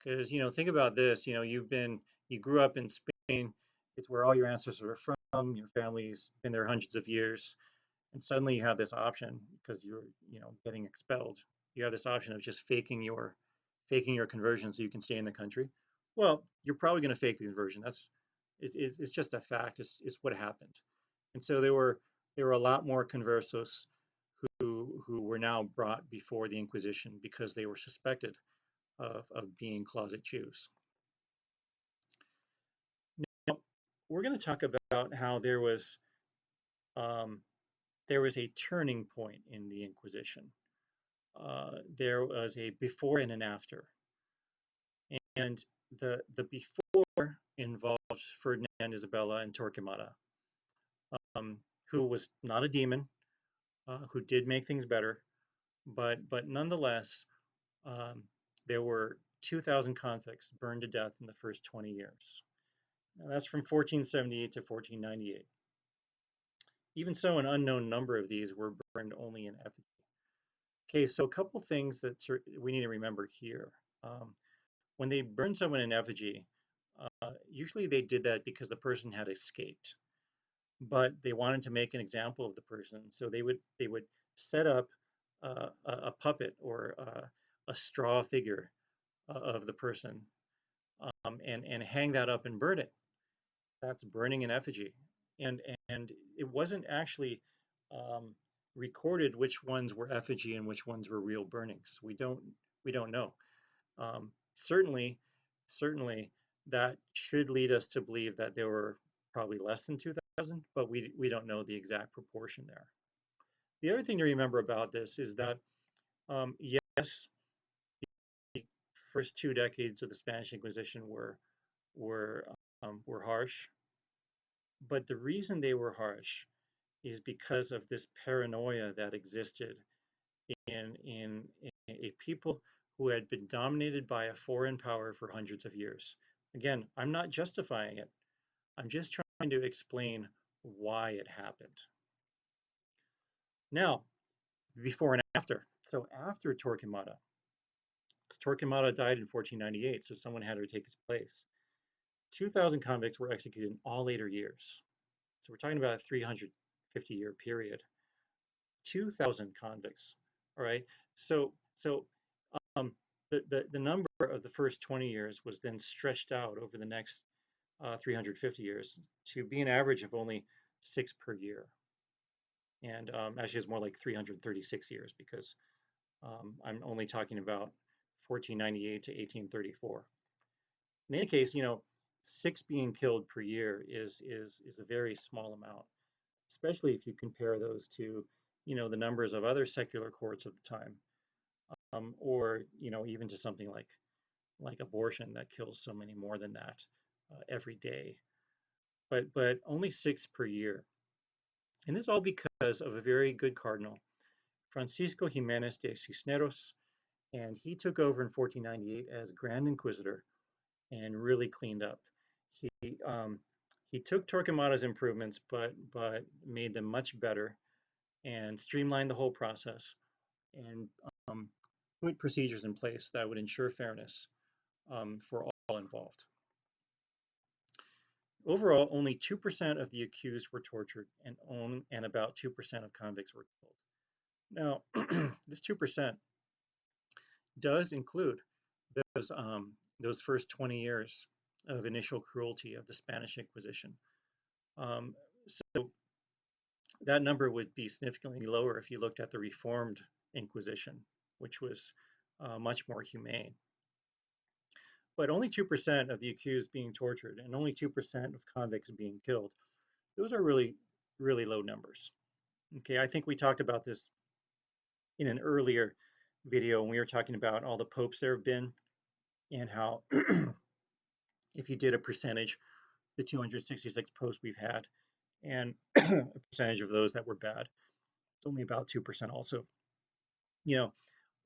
Because, think about this, you grew up in Spain, it's where all your ancestors are from, your family's been there hundreds of years, and suddenly you have this option because you're, getting expelled. You have this option of just faking your conversion so you can stay in the country. Well, you're probably going to fake the conversion. It's just a fact. It's what happened. And so there were a lot more conversos who were now brought before the Inquisition because they were suspected of being closet Jews. Now, we're going to talk about how there was a turning point in the Inquisition. There was a before and an after. And the before involved Ferdinand, Isabella, and Torquemada, who was not a demon, who did make things better, but nonetheless, there were 2,000 convicts burned to death in the first 20 years. Now, that's from 1478 to 1498. Even so, an unknown number of these were burned only in effigy. Okay, so a couple things that we need to remember here. When they burned someone in effigy, usually they did that because the person had escaped, but they wanted to make an example of the person, so they would set up a puppet or a straw figure of the person, and hang that up and burn it. That's burning in effigy, and it wasn't actually recorded which ones were effigy and which ones were real burnings. We don't know. Certainly, that should lead us to believe that there were probably less than 2,000, but we don't know the exact proportion there. The other thing to remember about this is that, yes, the first 2 decades of the Spanish Inquisition were harsh, but the reason they were harsh is because of this paranoia that existed in a people who had been dominated by a foreign power for hundreds of years. Again, I'm not justifying it. I'm just trying to explain why it happened. Now, before and after. So after Torquemada, Torquemada died in 1498, so someone had to take his place. 2,000 convicts were executed in all later years. So we're talking about a 350-year period. 2,000 convicts, all right? So the number of the first 20 years was then stretched out over the next 350 years to be an average of only 6 per year. And actually it's more like 336 years because I'm only talking about 1498 to 1834. In any case, 6 being killed per year is a very small amount, especially if you compare those to, the numbers of other secular courts of the time, or even to something like abortion that kills so many more than that every day. But only 6 per year, and this all because of a very good cardinal, Francisco Jimenez de Cisneros, and he took over in 1498 as Grand Inquisitor and really cleaned up. He um, he took Torquemada's improvements, but made them much better and streamlined the whole process and um, put procedures in place that would ensure fairness for all involved. Overall, only 2% of the accused were tortured, and about 2% of convicts were killed. Now, this 2% does include those first 20 years of initial cruelty of the Spanish Inquisition. So that number would be significantly lower if you looked at the Reformed Inquisition, which was much more humane. But only 2% of the accused being tortured and only 2% of convicts being killed, those are really, really low numbers. Okay, I think we talked about this in an earlier video when we were talking about all the popes there have been and how if you did a percentage, the 266 popes we've had, and a percentage of those that were bad, it's only about 2% also. You know,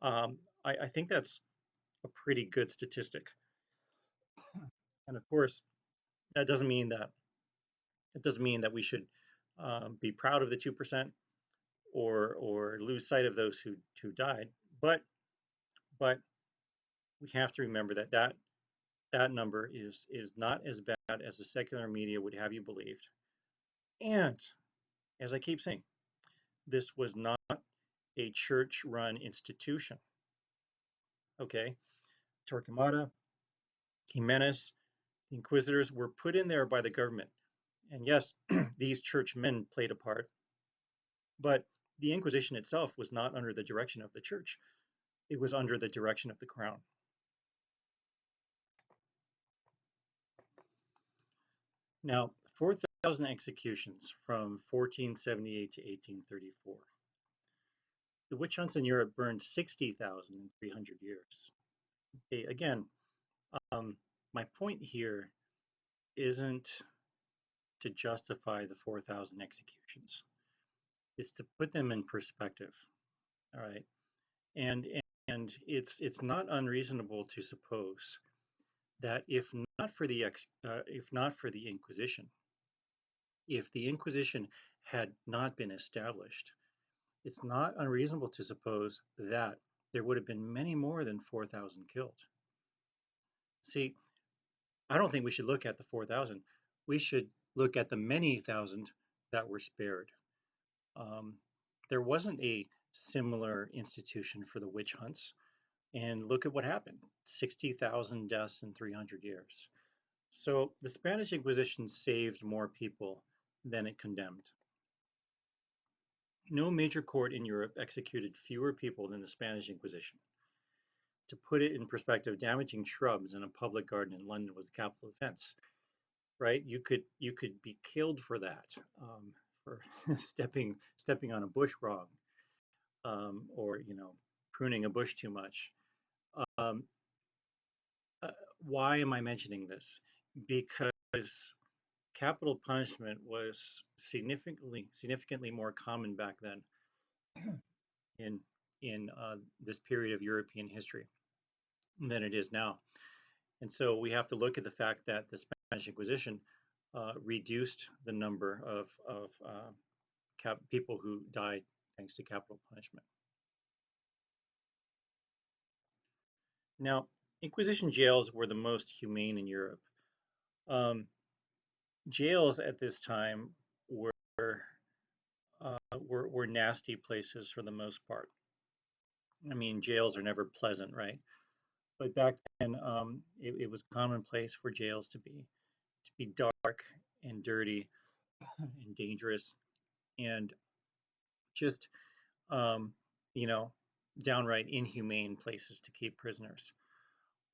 I think that's a pretty good statistic. And of course, that doesn't mean that we should be proud of the 2% or lose sight of those who died. But we have to remember that number is not as bad as the secular media would have you believed. And as I keep saying, this was not a church-run institution. Okay, Torquemada, Jimenez, the inquisitors were put in there by the government. And yes, these churchmen played a part, but the Inquisition itself was not under the direction of the church. It was under the direction of the crown. Now, 4,000 executions from 1478 to 1834. The witch hunts in Europe burned 60,000 in 300 years. Okay, again, my point here isn't to justify the 4,000 executions. It's to put them in perspective. All right, and it's not unreasonable to suppose that if not for the Inquisition, if the Inquisition had not been established, it's not unreasonable to suppose that there would have been many more than 4,000 killed. See, I don't think we should look at the 4,000. We should look at the many thousand that were spared. There wasn't a similar institution for the witch hunts, and look at what happened: 60,000 deaths in 300 years. So the Spanish Inquisition saved more people than it condemned. No major court in Europe executed fewer people than the Spanish Inquisition. To put it in perspective, damaging shrubs in a public garden in London was a capital offense, right? You could be killed for that, for stepping on a bush wrong, or pruning a bush too much. Um, why am I mentioning this? Because capital punishment was significantly more common back then in this period of European history than it is now. And so we have to look at the fact that the Spanish Inquisition reduced the number of people who died thanks to capital punishment. Now, Inquisition jails were the most humane in Europe. Jails at this time were nasty places for the most part. I mean, jails are never pleasant, right? But back then, it was commonplace for jails to be dark and dirty and dangerous and just um, you know downright inhumane places to keep prisoners.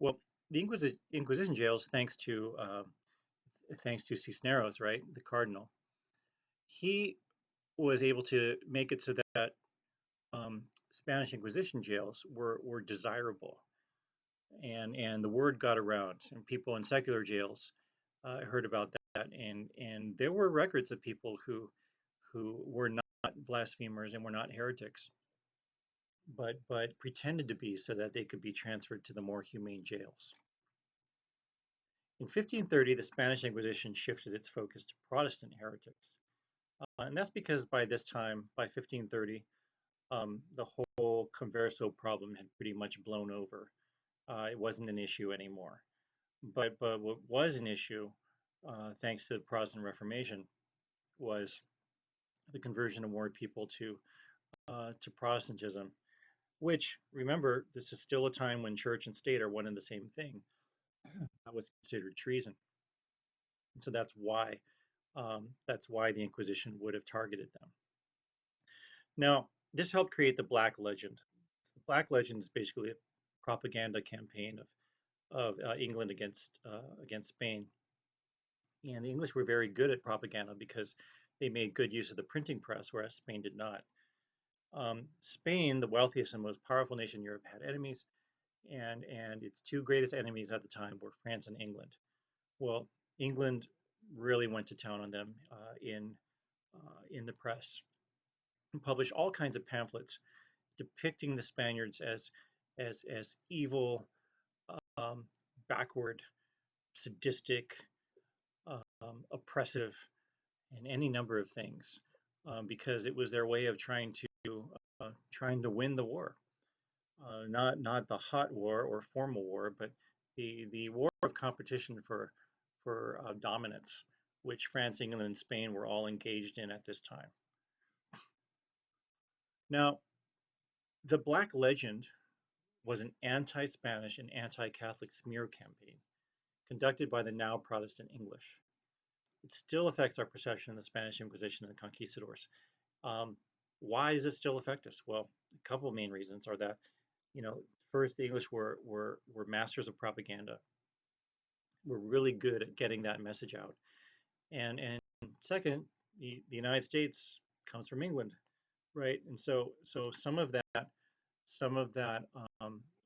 Well, the Inquisition jails, thanks to thanks to Cisneros, right, the cardinal. He was able to make it so that Spanish Inquisition jails were desirable, and the word got around, and people in secular jails heard about that, and there were records of people who were not blasphemers and were not heretics, but pretended to be so that they could be transferred to the more humane jails. In 1530, the Spanish Inquisition shifted its focus to Protestant heretics. And that's because by this time, by 1530, the whole converso problem had pretty much blown over. It wasn't an issue anymore. But what was an issue, thanks to the Protestant Reformation, was the conversion of more people to Protestantism. Which, remember, this is still a time when church and state are one and the same thing. That was considered treason, and so that's why the Inquisition would have targeted them. Now, this helped create the Black Legend. So the Black Legend is basically a propaganda campaign of England against Spain. And the English were very good at propaganda because they made good use of the printing press, whereas Spain did not. Spain, the wealthiest and most powerful nation in Europe, had enemies, and its two greatest enemies at the time were France and England. Well, England really went to town on them in the press and published all kinds of pamphlets depicting the Spaniards as evil, um, backward, sadistic, oppressive, and any number of things, because it was their way of trying to win the war. Not the hot war or formal war, but the war of competition for dominance, which France, England, and Spain were all engaged in at this time. Now, the Black Legend was an anti-Spanish and anti-Catholic smear campaign conducted by the now Protestant English. It still affects our perception of the Spanish Inquisition and the conquistadors. Um, why does it still affect us? Well, a couple of main reasons are that, first, the English were masters of propaganda. Were really good at getting that message out, and second, the United States comes from England, right? And so some of that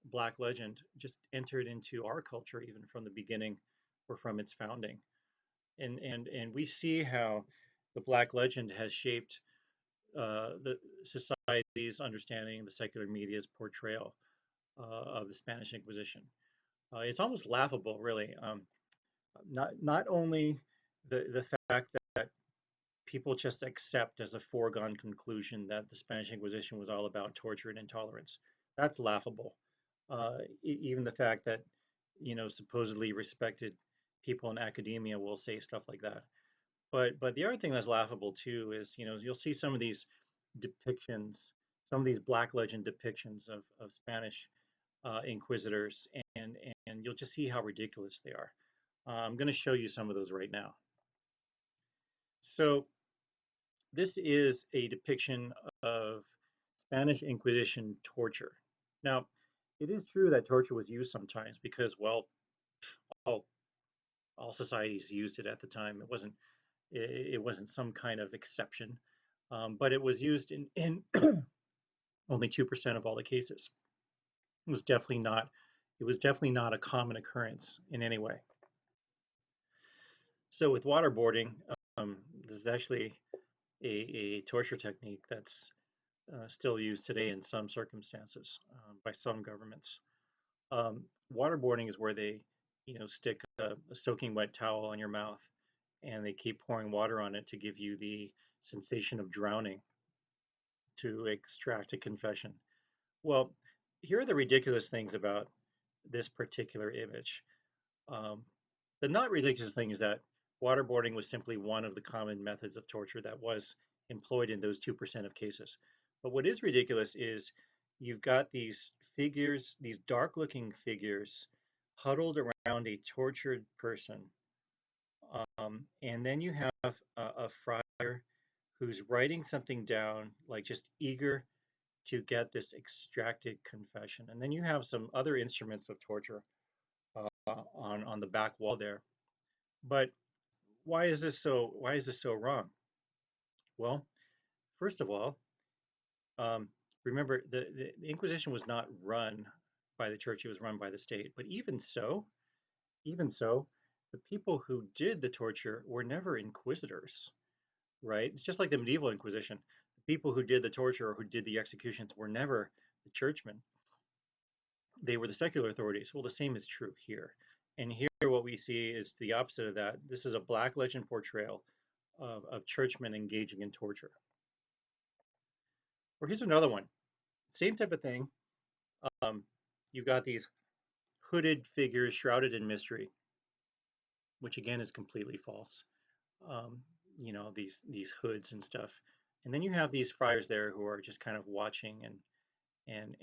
Black Legend just entered into our culture even from the beginning or from its founding, and we see how the Black Legend has shaped the society's understanding, the secular media's portrayal of the Spanish Inquisition. It's almost laughable, really. Not only the fact that people just accept as a foregone conclusion that the Spanish Inquisition was all about torture and intolerance. That's laughable. Even the fact that supposedly respected people in academia will say stuff like that. But the other thing that's laughable too is you'll see some of these depictions, some of these Black Legend depictions of Spanish inquisitors, and you'll just see how ridiculous they are. I'm going to show you some of those right now. So this is a depiction of Spanish Inquisition torture. Now, it is true that torture was used sometimes because, well, all, all societies used it at the time. It wasn't some kind of exception, but it was used in only 2% of all the cases. It was definitely not. It was definitely not a common occurrence in any way. So with waterboarding, this is actually a torture technique that's still used today in some circumstances by some governments. Waterboarding is where they, stick a soaking wet towel on your mouth, and they keep pouring water on it to give you the sensation of drowning to extract a confession. Well, here are the ridiculous things about this particular image. Um, the not ridiculous thing is that waterboarding was simply one of the common methods of torture that was employed in those 2% of cases. But what is ridiculous is you've got these figures, these dark looking figures huddled around a tortured person. And then you have a friar who's writing something down, like just eager to get this extracted confession. And then you have some other instruments of torture on the back wall there. But why is this so wrong? Well, first of all, um, remember the Inquisition was not run by the church; it was run by the state. But even so, the people who did the torture were never inquisitors, right? It's just like the medieval Inquisition. The people who did the torture or who did the executions were never the churchmen. They were the secular authorities. Well, the same is true here. And here, what we see is the opposite of that. This is a black legend portrayal of churchmen engaging in torture. Or here's another one. Same type of thing. Um, you've got these hooded figures shrouded in mystery, which again is completely false. Um, these hoods and stuff. And then you have these friars there who are just kind of watching and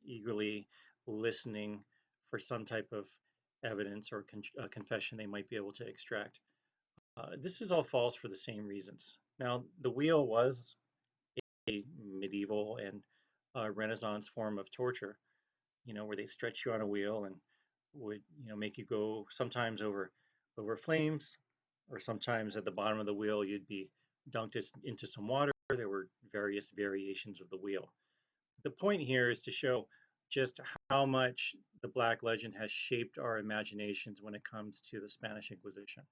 eagerly listening for some type of evidence or confession they might be able to extract. This is all false for the same reasons. Now, the wheel was a medieval and Renaissance form of torture, where they stretch you on a wheel and would, make you go sometimes over flames, or sometimes at the bottom of the wheel you'd be dunked into some water. There were various variations of the wheel. The point here is to show just how much the Black Legend has shaped our imaginations when it comes to the Spanish Inquisition.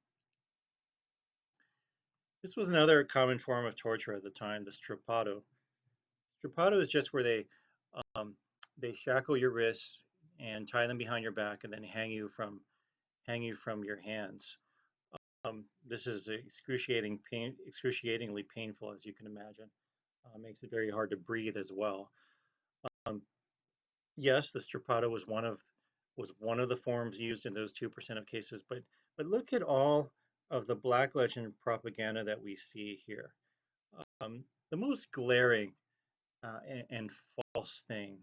This was another common form of torture at the time, the strapado. Strapado is just where they shackle your wrists and tie them behind your back and then hang you from your hands. This is excruciatingly painful, as you can imagine. Makes it very hard to breathe as well. Um, yes, the strapado was one of the forms used in those 2% of cases, but look at all of the Black Legend propaganda that we see here. The most glaring and false thing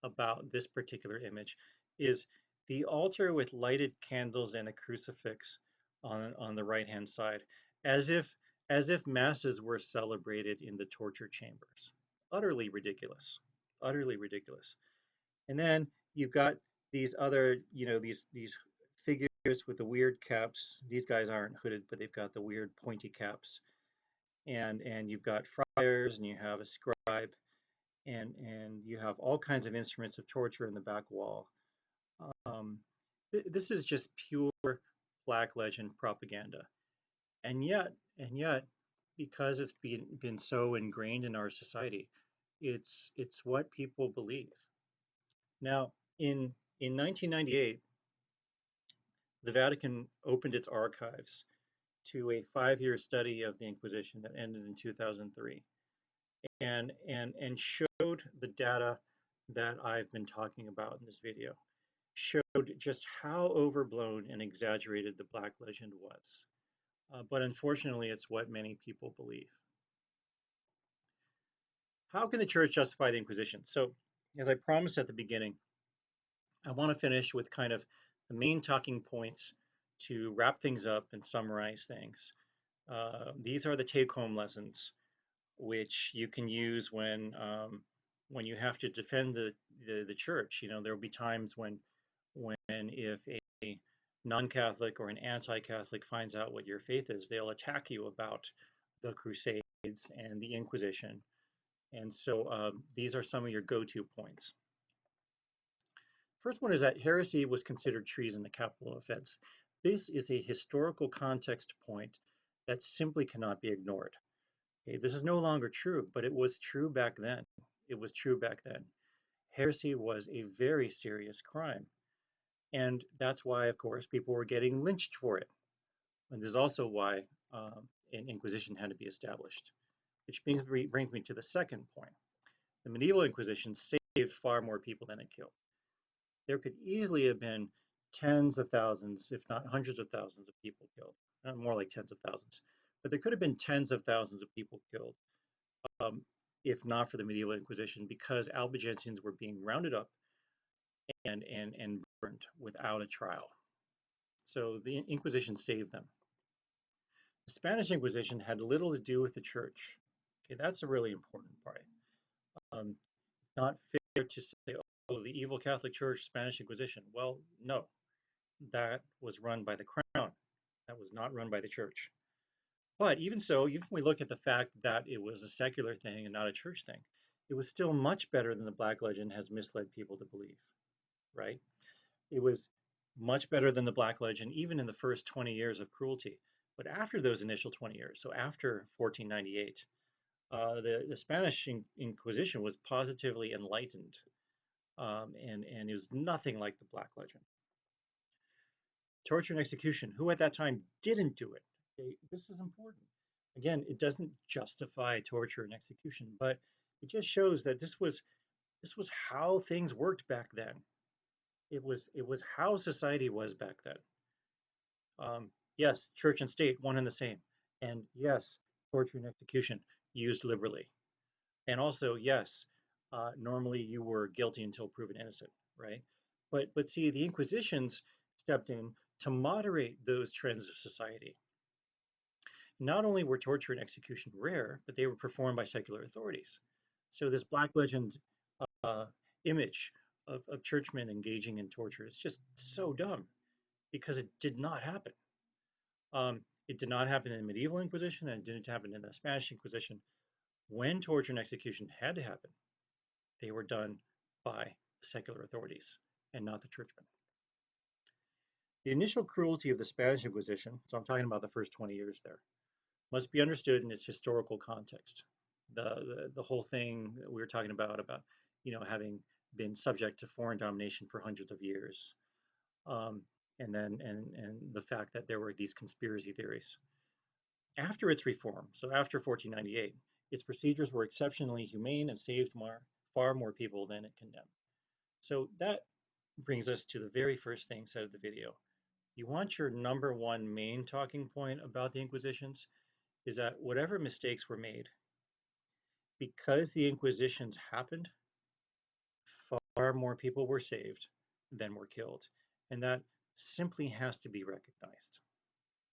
about this particular image is the altar with lighted candles and a crucifix on the right hand side, as if masses were celebrated in the torture chambers. Utterly ridiculous. Utterly ridiculous. And then you've got these other, these figures with the weird caps. These guys aren't hooded, but they've got the weird pointy caps. And you've got friars, and you have a scribe, and you have all kinds of instruments of torture in the back wall. Um, this is just pure Black Legend propaganda, and yet, because it's been so ingrained in our society, it's what people believe. Now, in 1998, the Vatican opened its archives to a 5-year study of the Inquisition that ended in 2003, and showed the data that I've been talking about in this video, showed just how overblown and exaggerated the Black Legend was. But unfortunately, it's what many people believe. How can the church justify the Inquisition? So, as I promised at the beginning, I want to finish with kind of the main talking points to wrap things up and summarize things. These are the take-home lessons which you can use when you have to defend the church. There will be times when if a non-Catholic or an anti-Catholic finds out what your faith is, they'll attack you about the Crusades and the Inquisition. And so these are some of your go-to points. First one is that heresy was considered treason, a capital offense. This is a historical context point that simply cannot be ignored. Okay, this is no longer true, but it was true back then. It was true back then. Heresy was a very serious crime. And that's why, of course, people were getting lynched for it. And this is also why an Inquisition had to be established. Which brings me to the second point. The medieval Inquisition saved far more people than it killed. There could easily have been tens of thousands, if not hundreds of thousands of people killed. More like tens of thousands. But there could have been tens of thousands of people killed um, if not for the medieval Inquisition, because Albigensians were being rounded up and burned without a trial. So the Inquisition saved them. The Spanish Inquisition had little to do with the church. Okay, that's a really important part. It's not fair to say, oh, the evil Catholic Church, Spanish Inquisition. Well, no, that was run by the crown. That was not run by the church. But even so, even if we look at the fact that it was a secular thing and not a church thing, it was still much better than the Black Legend has misled people to believe, right? It was much better than the Black Legend, even in the first 20 years of cruelty. But after those initial 20 years, so after 1498, the Spanish Inquisition was positively enlightened, and it was nothing like the Black Legend. Torture and execution, who at that time didn't do it. Okay? This is important. Again, it doesn't justify torture and execution, but it just shows that this was how things worked back then. It was how society was back then. Yes, church and state, one and the same. And yes, torture and execution used liberally. And also, yes, normally you were guilty until proven innocent, right? But see, the Inquisitions stepped in to moderate those trends of society. Not only were torture and execution rare, but they were performed by secular authorities. So this Black Legend uh, image of churchmen engaging in torture is just so dumb because it did not happen. It did not happen in the Medieval Inquisition, and it didn't happen in the Spanish Inquisition. When torture and execution had to happen, they were done by the secular authorities and not the churchmen. The initial cruelty of the Spanish Inquisition, so I'm talking about the first 20 years there, must be understood in its historical context. The whole thing that we were talking about having been subject to foreign domination for hundreds of years, um, and the fact that there were these conspiracy theories. After its reform, so after 1498, its procedures were exceptionally humane and saved far more people than it condemned. So that brings us to the very first thing said of the video. You want your number one main talking point about the Inquisitions is that whatever mistakes were made, because the Inquisitions happened, far more people were saved than were killed. And that simply has to be recognized.